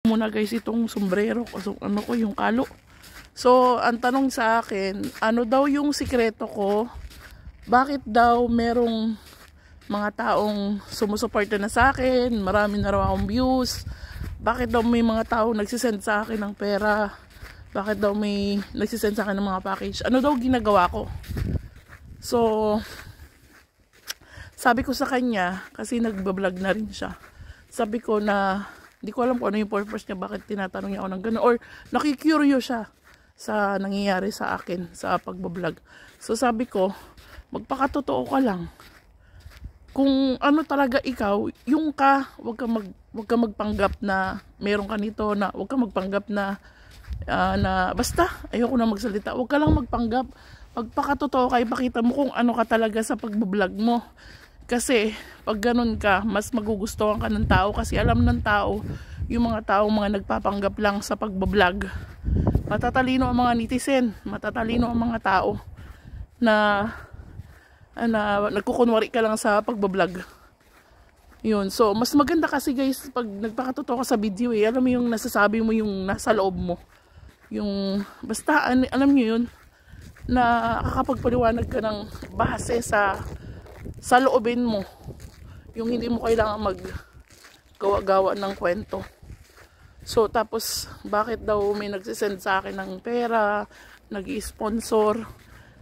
muna guys itong sombrero ko, so, ano ko yung kalo. So ang tanong sa akin, ano daw yung sikreto ko? Bakit daw merong mga taong sumusuporta na sa akin, marami na raw akong views? Bakit daw may mga taong nagsisend sa akin ng pera? Bakit daw may nagsisend sa akin ng mga package? Ano daw ginagawa ko? So sabi ko sa kanya, kasi nagbablog na rin siya, sabi ko na hindi ko alam kung ano yung purpose niya, bakit tinatanong niya ako ng gano'n, or nakikurious siya sa nangyayari sa akin sa pagbablog. So sabi ko, magpakatotoo ka lang. Kung ano talaga ikaw, yung ka, wag ka magpanggap na meron ka nito, na wag ka magpanggap na basta ayoko na magsalita. Wag ka lang magpanggap. Magpakatotoo ka, ipakita mo kung ano ka talaga sa pagbablog mo. Kasi pag ganun ka, mas magugustuhan ka ng tao, kasi alam ng tao yung mga tao mga nagpapanggap lang sa pagbablog. Matatalino ang mga netizen, matatalino ang mga tao na nagkukunwari ka lang sa pagbablog. Yun. So mas maganda kasi guys pag nagpakatotoo ka sa video, alam mo yung nasasabi mo, yung nasa loob mo, yung basta alam niyo yun, na kakapagpaliwanag ka ng base sa loobin mo, yung hindi mo kailangan maggawa-gawa ng kwento. So tapos bakit daw may nagsisend sa akin ng pera, nag-i-sponsor,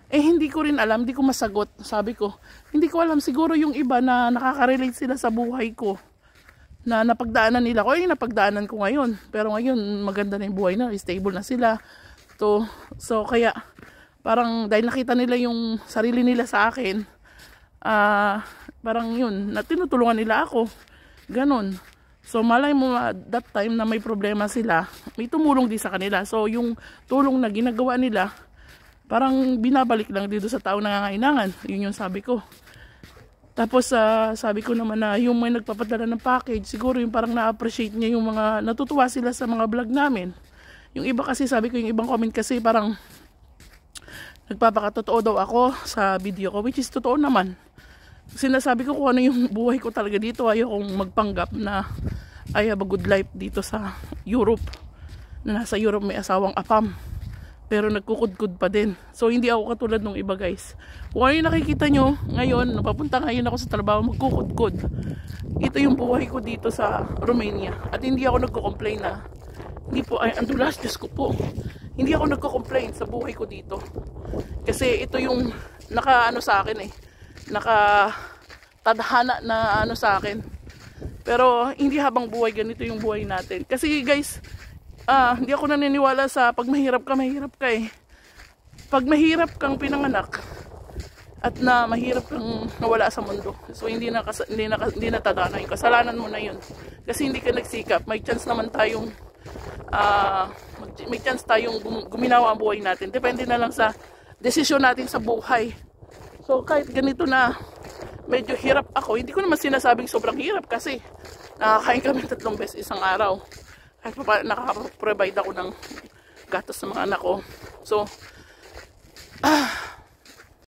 hindi ko rin alam, hindi ko masagot. Sabi ko, hindi ko alam, siguro yung iba na nakaka-relate sila sa buhay ko, na napagdaanan nila ko, napagdaanan ko ngayon, pero ngayon maganda na yung buhay na, stable na sila. So kaya parang dahil nakita nila yung sarili nila sa akin, parang yun, na tinutulungan nila ako, ganon. So malay mo that time na may problema sila, may tumulong din sa kanila. So yung tulong na ginagawa nila, parang binabalik lang dito sa tao nangangailangan. Yun yung sabi ko. Tapos sabi ko naman na yung may nagpapadala ng package, siguro yung parang na-appreciate niya yung mga, natutuwa sila sa mga vlog namin. Yung iba kasi, sabi ko yung ibang comment kasi parang nagpapakatotoo daw ako sa video ko, which is totoo naman. Sinasabi ko kung ano yung buhay ko talaga dito. Ayokong magpanggap na I have a good life dito sa Europe, na nasa Europe may asawang apam, pero nagkukudkud pa din. So hindi ako katulad ng iba guys. Kung ano yung nakikita nyo ngayon, napapunta ngayon ako sa trabaho, magkukudkud. Ito yung buhay ko dito sa Romania. At hindi ako nagko-complain na, hindi po, ay andulas, Diyos ko po. Hindi ako nagko-complain sa buhay ko dito. Kasi ito yung naka-ano sa akin naka-tadhana na ano sa akin. Pero hindi habang buhay ganito yung buhay natin. Kasi guys, hindi ako naniniwala sa pag mahirap ka eh. Pag mahirap kang pinanganak at na mahirap kang nawala sa mundo, so hindi na tadhana yung kasalanan mo na yun. Kasi hindi ka nagsikap. May chance naman tayong guminawa ang buhay natin. Depende na lang sa desisyon natin sa buhay. So kahit ganito na medyo hirap ako, hindi ko naman sinasabing sobrang hirap, kasi nakakain kami 3 beses isang araw. Kahit nakaka-provide ako ng gatas sa mga anak ko. So